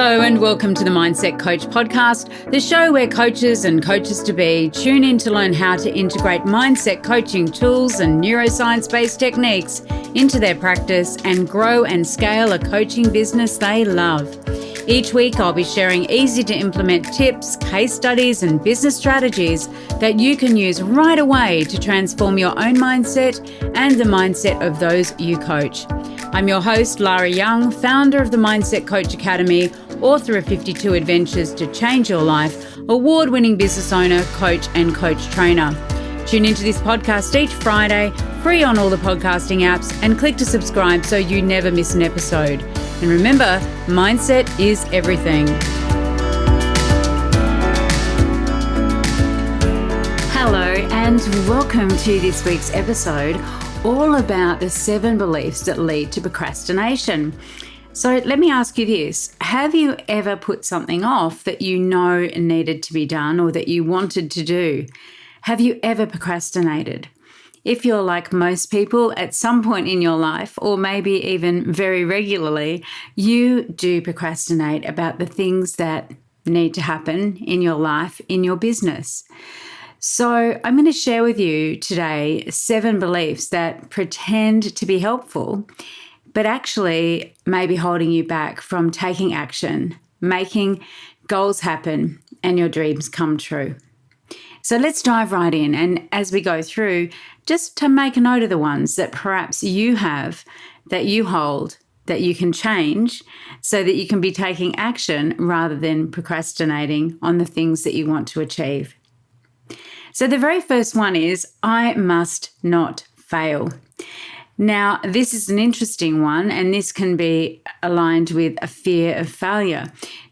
Hello and welcome to the Mindset Coach podcast, the show where coaches and coaches-to-be tune in to learn how to integrate mindset coaching tools and neuroscience-based techniques into their practice and grow and scale a coaching business they love. Each week, I'll be sharing easy-to-implement tips, case studies, and business strategies that you can use right away to transform your own mindset and the mindset of those you coach. I'm your host, Lara Young, founder of the Mindset Coach Academy, author of 52 Adventures to Change Your Life, award-winning business owner, coach, and coach trainer. Tune into this podcast each Friday, free on all the podcasting apps, and click to subscribe so you never miss an episode. And remember, mindset is everything. Hello, and welcome to this week's episode, all about the 7 beliefs that lead to procrastination. So let me ask you this. Have you ever put something off that you know needed to be done or that you wanted to do? Have you ever procrastinated? If you're like most people, at some point in your life, or maybe even very regularly, you do procrastinate about the things that need to happen in your life, in your business. So I'm going to share with you today 7 beliefs that pretend to be helpful, but actually may be holding you back from taking action, making goals happen, and your dreams come true. So let's dive right in. And as we go through, just to make a note of the ones that perhaps you have, that you hold, that you can change so that you can be taking action rather than procrastinating on the things that you want to achieve. So the very first one is, I must not fail. Now, this is an interesting one, and this can be aligned with a fear of failure.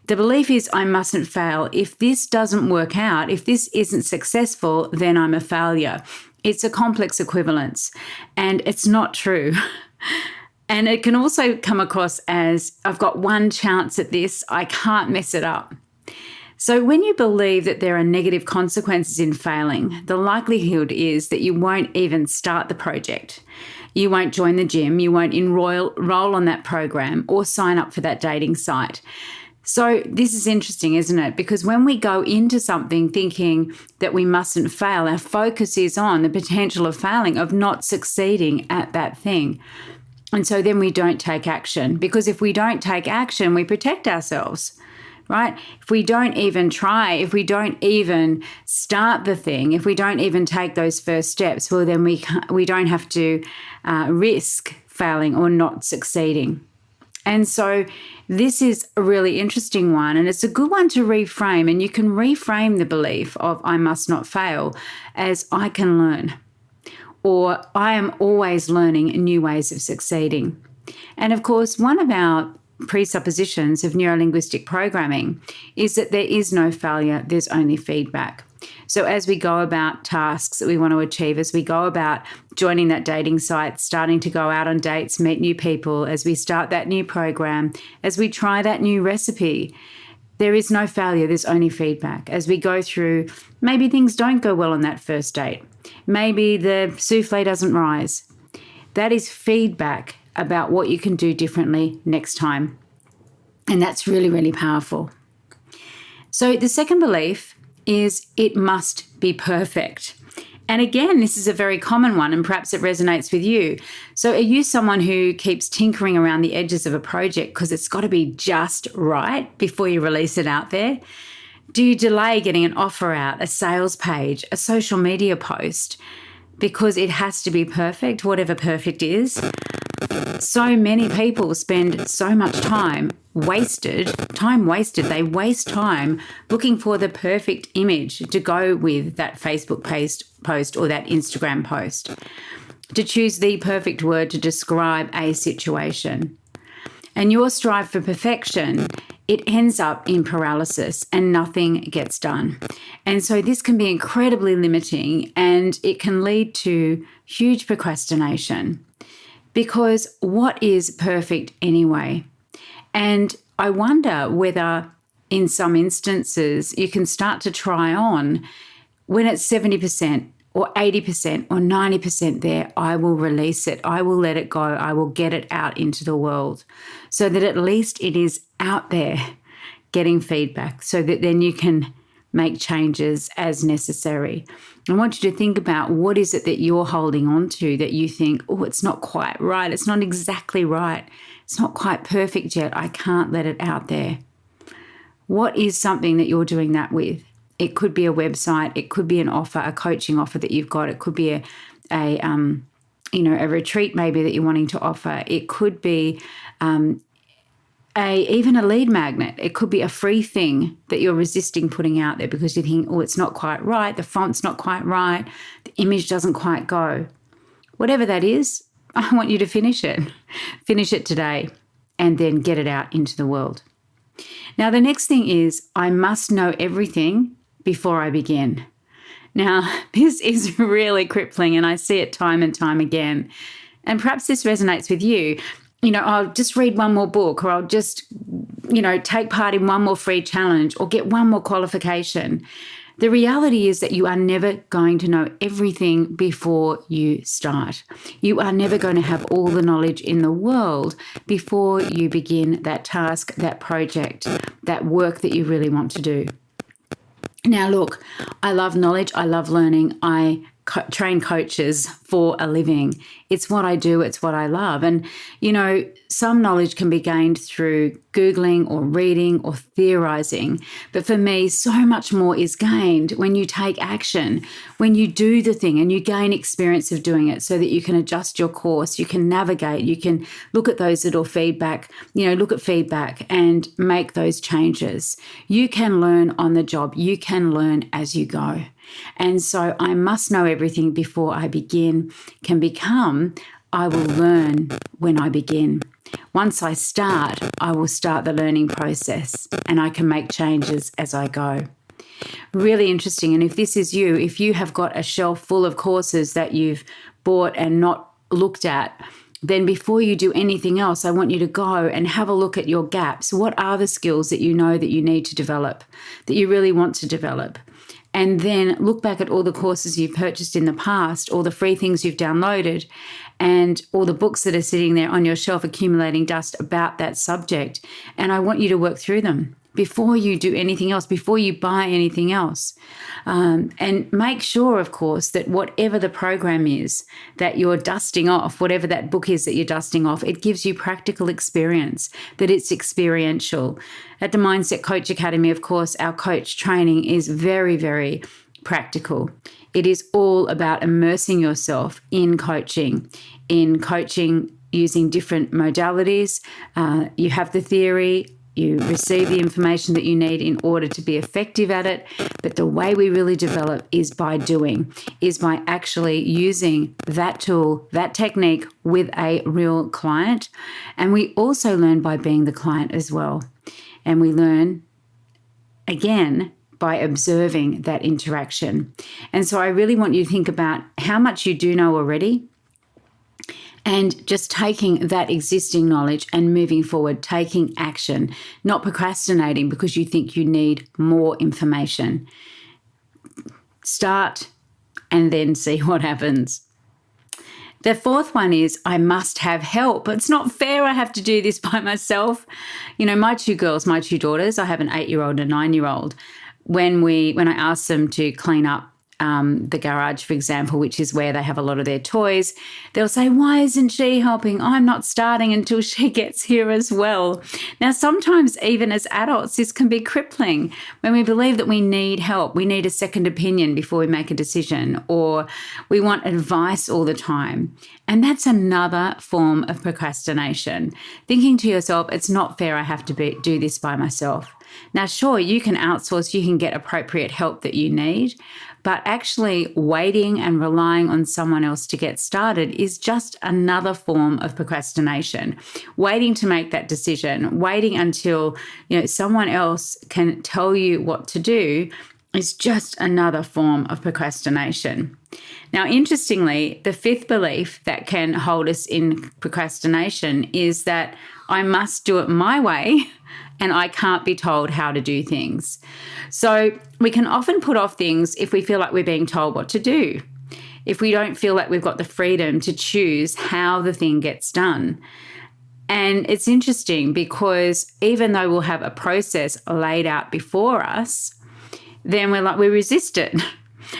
The belief is, I mustn't fail. If this doesn't work out, if this isn't successful, then I'm a failure. It's a complex equivalence, and it's not true. And it can also come across as, I've got one chance at this, I can't mess it up. So when you believe that there are negative consequences in failing, the likelihood is that you won't even start the project. You won't join the gym, you won't enroll on that program or sign up for that dating site. So this is interesting, isn't it? Because when we go into something thinking that we mustn't fail, our focus is on the potential of failing, of not succeeding at that thing. And so then we don't take action, because if we don't take action, we protect ourselves. Right? If we don't even try, if we don't even start the thing, if we don't even take those first steps, well, then we don't have to risk failing or not succeeding. And so this is a really interesting one, and it's a good one to reframe. And you can reframe the belief of I must not fail as I can learn, or I am always learning new ways of succeeding. And of course, one of our presuppositions of neurolinguistic programming is that there is no failure, there's only feedback. So as we go about tasks that we want to achieve, as we go about joining that dating site, starting to go out on dates, meet new people, as we start that new program, as we try that new recipe, there is no failure, there's only feedback. As we go through, maybe things don't go well on that first date. Maybe the souffle doesn't rise. That is feedback about what you can do differently next time. And that's really, really powerful. So the second belief is it must be perfect. And again, this is a very common one, and perhaps it resonates with you. So are you someone who keeps tinkering around the edges of a project because it's got to be just right before you release it out there? Do you delay getting an offer out, a sales page, a social media post, because it has to be perfect, whatever perfect is? So many people spend so much time wasted. They waste time looking for the perfect image to go with that Facebook post or that Instagram post, to choose the perfect word to describe a situation. And your strive for perfection, it ends up in paralysis and nothing gets done. And so this can be incredibly limiting, and it can lead to huge procrastination. Because what is perfect anyway? And I wonder whether in some instances you can start to try on when it's 70% or 80% or 90% there, I will release it. I will let it go. I will get it out into the world so that at least it is out there. getting feedback so that then you can make changes as necessary. I want you to think about what is it that you're holding on to that you think, oh, it's not quite right. It's not exactly right. It's not quite perfect yet. I can't let it out there. What is something that you're doing that with? It could be a website. It could be an offer, a coaching offer that you've got. It could be a retreat maybe that you're wanting to offer. It could be even a lead magnet. It could be a free thing that you're resisting putting out there because you think, oh, it's not quite right. The font's not quite right. The image doesn't quite go. Whatever that is, I want you to finish it. Finish it today and then get it out into the world. Now, the next thing is I must know everything before I begin. Now, this is really crippling and I see it time and time again. And perhaps this resonates with you. I'll just read one more book, or I'll just, take part in one more free challenge or get one more qualification. The reality is that you are never going to know everything before you start. You are never going to have all the knowledge in the world before you begin that task, that project, that work that you really want to do. Now, look, I love knowledge. I love learning. I train coaches for a living. It's what I do. It's what I love. And, some knowledge can be gained through Googling or reading or theorizing. But for me, so much more is gained when you take action, when you do the thing and you gain experience of doing it so that you can adjust your course, you can navigate, you can look at those little feedback, look at feedback and make those changes. You can learn on the job. You can learn as you go. And so I must know everything before I begin can become I will learn when I begin. Once I start, I will start the learning process and I can make changes as I go. Really interesting. And if this is you, if you have got a shelf full of courses that you've bought and not looked at, then before you do anything else, I want you to go and have a look at your gaps. What are the skills that you know that you need to develop, that you really want to develop? And then look back at all the courses you've purchased in the past, all the free things you've downloaded, and all the books that are sitting there on your shelf accumulating dust about that subject. And I want you to work through them before you do anything else, before you buy anything else. And make sure, of course, that whatever the program is that you're dusting off, whatever that book is that you're dusting off, it gives you practical experience, that it's experiential. At the Mindset Coach Academy, of course, our coach training is very, very practical. It is all about immersing yourself in coaching using different modalities. You have the theory, you receive the information that you need in order to be effective at it. But the way we really develop is by doing, is by actually using that tool, that technique with a real client. And we also learn by being the client as well. And we learn, again, by observing that interaction. And so I really want you to think about how much you do know already and just taking that existing knowledge and moving forward, taking action, not procrastinating because you think you need more information. Start and then see what happens. The fourth one is I must have help. It's not fair I have to do this by myself. My two daughters, I have an 8-year-old and a 9-year-old. When I ask them to clean up the garage, for example, which is where they have a lot of their toys, they'll say, why isn't she helping? I'm not starting until she gets here as well. Now, sometimes even as adults, this can be crippling when we believe that we need help. We need a second opinion before we make a decision, or we want advice all the time. And that's another form of procrastination. Thinking to yourself, it's not fair I have to do this by myself. Now, sure, you can outsource, you can get appropriate help that you need, but actually waiting and relying on someone else to get started is just another form of procrastination. Waiting to make that decision, waiting until someone else can tell you what to do is just another form of procrastination. Now, interestingly, the fifth belief that can hold us in procrastination is that I must do it my way and I can't be told how to do things. So we can often put off things if we feel like we're being told what to do, if we don't feel like we've got the freedom to choose how the thing gets done. And it's interesting because even though we'll have a process laid out before us, then we resist it.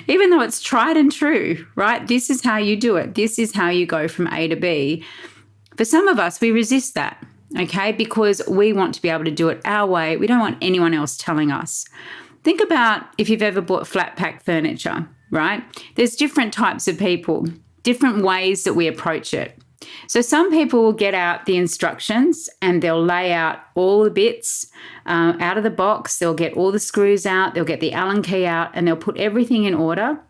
Even though it's tried and true, right? This is how you do it. This is how you go from A to B. For some of us, we resist that, okay? Because we want to be able to do it our way. We don't want anyone else telling us. Think about if you've ever bought flat pack furniture, right? There's different types of people, different ways that we approach it. So some people will get out the instructions and they'll lay out all the bits out of the box. They'll get all the screws out. They'll get the Allen key out and they'll put everything in order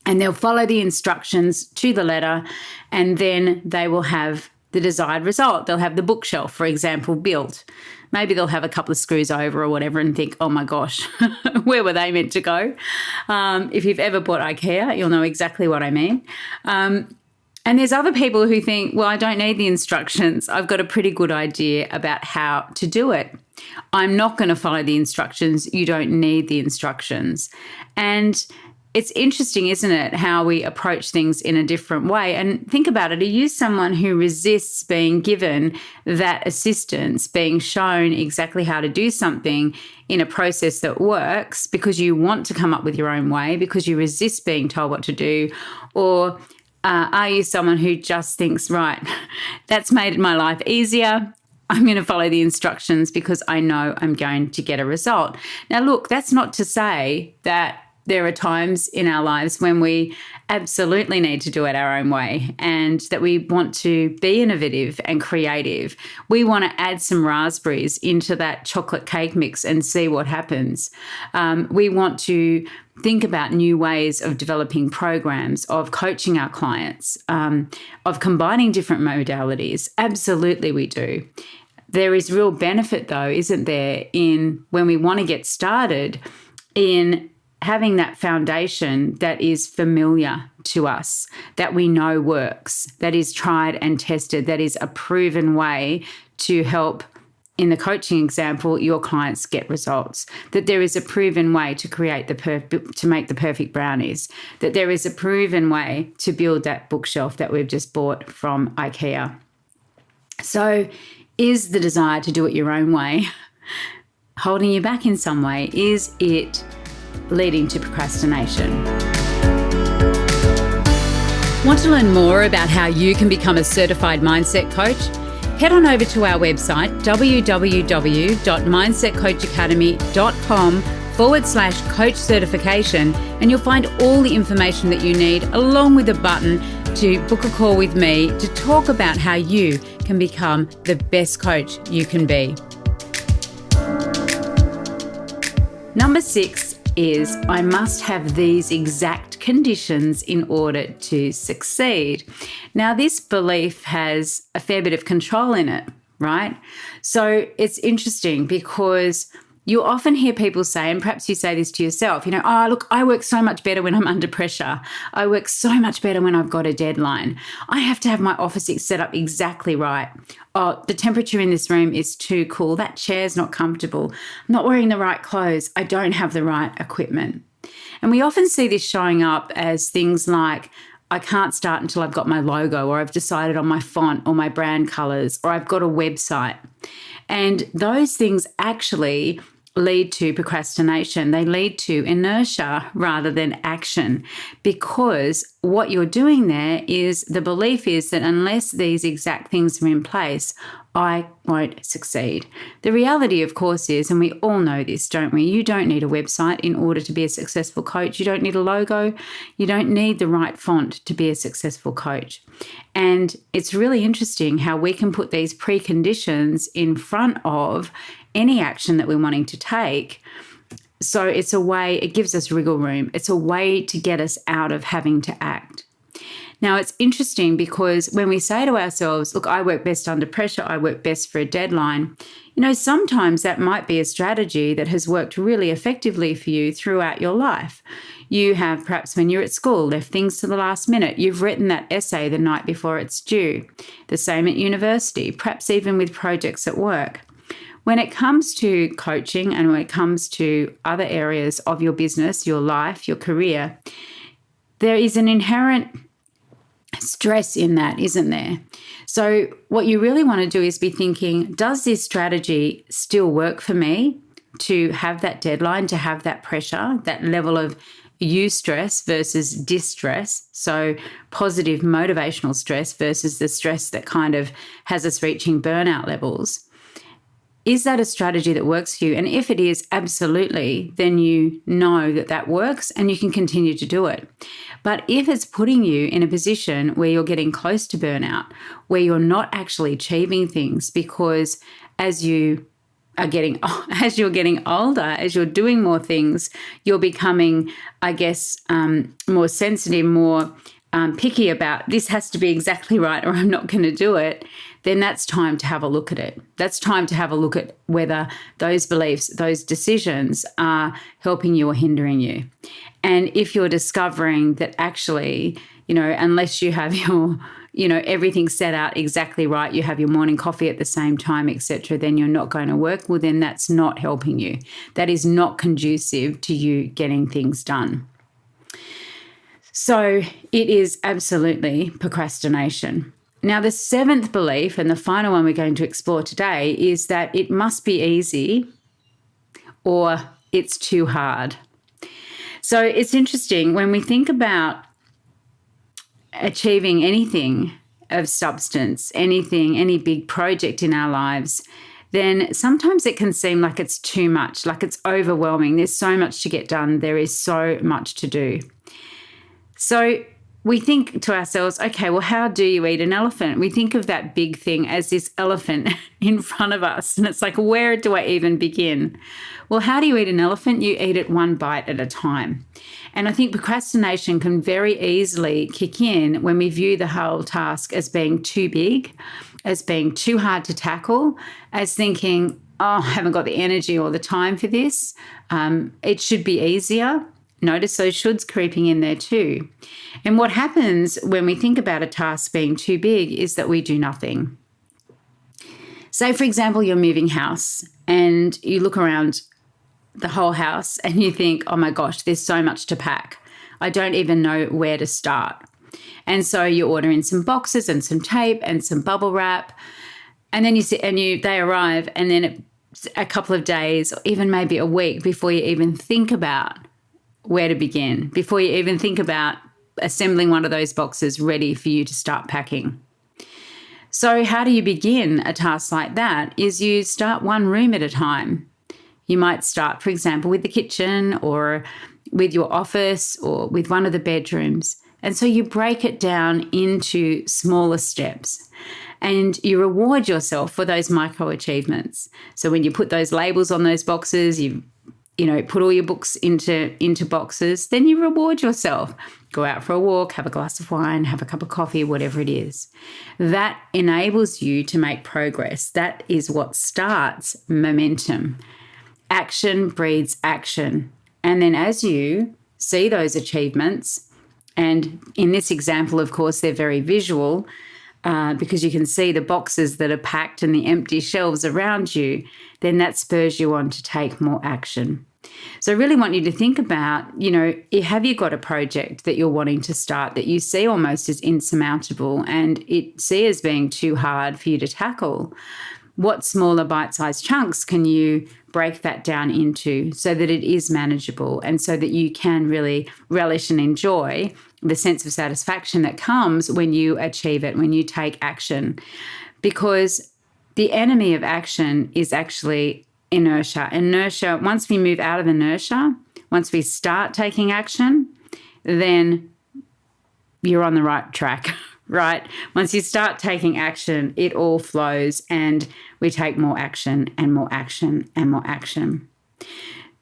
and they'll follow the instructions to the letter, and then they will have the desired result. They'll have the bookshelf, for example, built. Maybe they'll have a couple of screws over or whatever and think, oh my gosh, where were they meant to go? If you've ever bought IKEA, you'll know exactly what I mean. And there's other people who think, well, I don't need the instructions. I've got a pretty good idea about how to do it. I'm not going to follow the instructions. You don't need the instructions. And it's interesting, isn't it, how we approach things in a different way. And think about it. Are you someone who resists being given that assistance, being shown exactly how to do something in a process that works because you want to come up with your own way, because you resist being told what to do? Or are you someone who just thinks, right, that's made my life easier. I'm going to follow the instructions because I know I'm going to get a result. Now, look, that's not to say that there are times in our lives when we absolutely need to do it our own way and that we want to be innovative and creative. We want to add some raspberries into that chocolate cake mix and see what happens. We want to think about new ways of developing programs, of coaching our clients, of combining different modalities. Absolutely, we do. There is real benefit, though, isn't there, in when we want to get started in having that foundation that is familiar to us, that we know works, that is tried and tested, that is a proven way to help, in the coaching example, your clients get results, that there is a proven way to create to make the perfect brownies, that there is a proven way to build that bookshelf that we've just bought from IKEA. So is the desire to do it your own way holding you back in some way? Is it leading to procrastination? Want to learn more about how you can become a certified mindset coach? Head on over to our website, www.mindsetcoachacademy.com/coach certification, and you'll find all the information that you need, along with a button to book a call with me to talk about how you can become the best coach you can be. Number 6 is I must have these exact conditions in order to succeed. Now, this belief has a fair bit of control in it, right? So it's interesting because you often hear people say, and perhaps you say this to yourself, oh, look, I work so much better when I'm under pressure. I work so much better when I've got a deadline. I have to have my office set up exactly right. Oh, the temperature in this room is too cool. That chair's not comfortable. I'm not wearing the right clothes. I don't have the right equipment. And we often see this showing up as things like, I can't start until I've got my logo, or I've decided on my font or my brand colors, or I've got a website. And those things actually lead to procrastination. They lead to inertia rather than action, because what you're doing there is the belief is that unless these exact things are in place, I won't succeed. The reality, of course, is, and we all know this, don't we? You don't need a website in order to be a successful coach. You don't need a logo. You don't need the right font to be a successful coach. And it's really interesting how we can put these preconditions in front of any action that we're wanting to take. So it's a way, it gives us wriggle room. It's a way to get us out of having to act. Now, it's interesting because when we say to ourselves, look, I work best under pressure, I work best for a deadline, sometimes that might be a strategy that has worked really effectively for you throughout your life. You have, perhaps when you're at school, left things to the last minute. You've written that essay the night before it's due. The same at university, perhaps even with projects at work. When it comes to coaching and when it comes to other areas of your business, your life, your career, there is an inherent stress in that, isn't there? So what you really want to do is be thinking, does this strategy still work for me to have that deadline, to have that pressure, that level of eustress versus distress? So positive motivational stress versus the stress that kind of has us reaching burnout levels. Is that a strategy that works for you? And if it is, absolutely, then you know that that works and you can continue to do it. But if it's putting you in a position where you're getting close to burnout, where you're not actually achieving things because as you're getting older, as you're doing more things, you're becoming, I guess, more sensitive, more picky about this has to be exactly right or I'm not going to do it, then that's time to have a look at it. That's time to have a look at whether those beliefs, those decisions are helping you or hindering you. And if you're discovering that actually, unless you have your, everything set out exactly right, you have your morning coffee at the same time, etc., then you're not going to work, well, then that's not helping you. That is not conducive to you getting things done. So it is absolutely procrastination. Now, the seventh belief, and the final one we're going to explore today, is that it must be easy or it's too hard. So it's interesting when we think about achieving anything of substance, any big project in our lives, then sometimes it can seem like it's too much, like it's overwhelming. There's so much to get done. There is so much to do. So we think to ourselves, okay, well, how do you eat an elephant? We think of that big thing as this elephant in front of us. And it's like, where do I even begin? Well, how do you eat an elephant? You eat it one bite at a time. And I think procrastination can very easily kick in when we view the whole task as being too big, as being too hard to tackle, as thinking, oh, I haven't got the energy or the time for this. It should be easier. Notice those shoulds creeping in there too. And what happens when we think about a task being too big is that we do nothing. Say, for example, you're moving house and you look around the whole house and you think, oh my gosh, there's so much to pack. I don't even know where to start. And so you order in some boxes and some tape and some bubble wrap. And then they arrive, and then it's a couple of days or even maybe a week before you even think about where to begin, before you even think about assembling one of those boxes ready for you to start packing. So how do you begin a task like that? Is you start one room at a time. You might start, for example, with the kitchen or with your office or with one of the bedrooms. And so you break it down into smaller steps and you reward yourself for those micro achievements. So when you put those labels on those boxes, you put all your books into boxes, then you reward yourself. Go out for a walk, have a glass of wine, have a cup of coffee, whatever it is. That enables you to make progress. That is what starts momentum. Action breeds action. And then as you see those achievements, and in this example, of course, they're very visual because you can see the boxes that are packed and the empty shelves around you, then that spurs you on to take more action. So I really want you to think about, have you got a project that you're wanting to start that you see almost as insurmountable and it see as being too hard for you to tackle? What smaller bite-sized chunks can you break that down into so that it is manageable and so that you can really relish and enjoy the sense of satisfaction that comes when you achieve it, when you take action? Because the enemy of action is actually inertia. Inertia, once we move out of inertia, once we start taking action, then you're on the right track, right? Once you start taking action, it all flows and we take more action and more action and more action.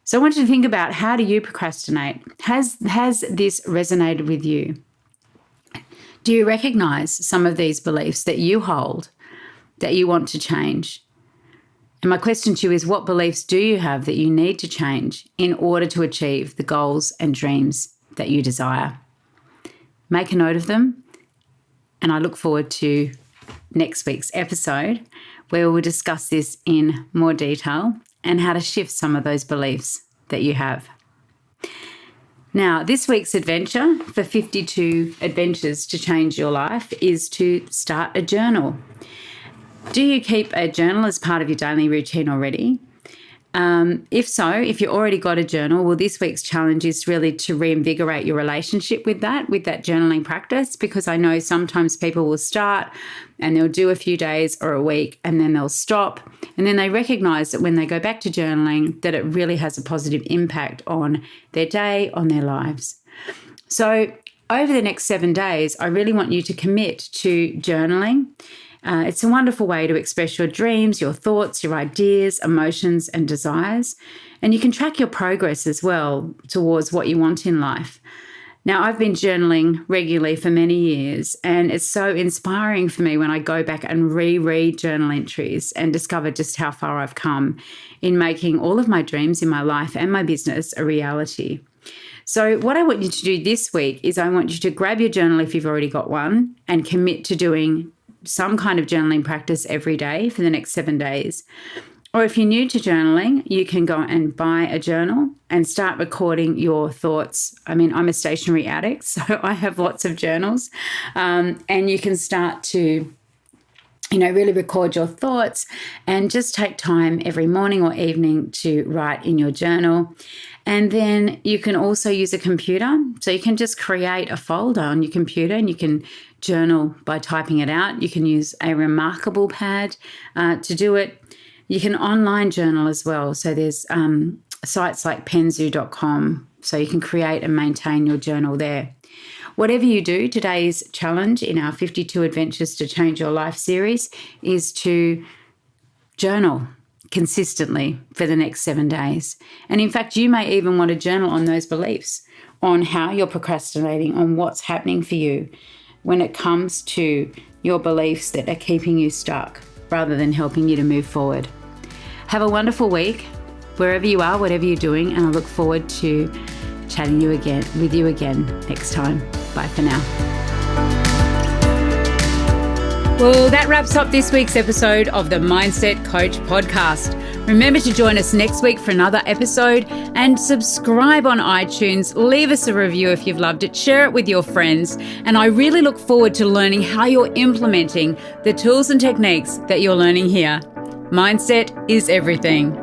So I want you to think about, how do you procrastinate? Has this resonated with you? Do you recognize some of these beliefs that you hold that you want to change? And my question to you is, what beliefs do you have that you need to change in order to achieve the goals and dreams that you desire? Make a note of them, and I look forward to next week's episode where we'll discuss this in more detail and how to shift some of those beliefs that you have. Now, this week's adventure for 52 adventures to change your life is to start a journal. Do you keep a journal as part of your daily routine already? If so, if you already got a journal, well, this week's challenge is really to reinvigorate your relationship with that journaling practice, because I know sometimes people will start and they'll do a few days or a week and then they'll stop. And then they recognize that when they go back to journaling, that it really has a positive impact on their day, on their lives. So over the next 7 days, I really want you to commit to journaling. It's a wonderful way to express your dreams, your thoughts, your ideas, emotions, and desires. And you can track your progress as well towards what you want in life. Now, I've been journaling regularly for many years, and it's so inspiring for me when I go back and reread journal entries and discover just how far I've come in making all of my dreams in my life and my business a reality. So what I want you to do this week is I want you to grab your journal if you've already got one and commit to doing some kind of journaling practice every day for the next 7 days. Or if you're new to journaling, you can go and buy a journal and start recording your thoughts. I mean, I'm a stationery addict, so I have lots of journals. And you can start to, really record your thoughts and just take time every morning or evening to write in your journal. And then you can also use a computer. So you can just create a folder on your computer and you can journal by typing it out. You can use a Remarkable pad to do it. You can online journal as well. So there's sites like penzu.com, so you can create and maintain your journal there. Whatever you do, today's challenge in our 52 Adventures to Change Your Life series is to journal consistently for the next 7 days. And in fact, you may even want to journal on those beliefs, on how you're procrastinating, on what's happening for you when it comes to your beliefs that are keeping you stuck rather than helping you to move forward. Have a wonderful week, wherever you are, whatever you're doing, and I look forward to chatting with you again next time. Bye for now. Well, that wraps up this week's episode of the Mindset Coach podcast. Remember to join us next week for another episode and subscribe on iTunes. Leave us a review if you've loved it. Share it with your friends. And I really look forward to learning how you're implementing the tools and techniques that you're learning here. Mindset is everything.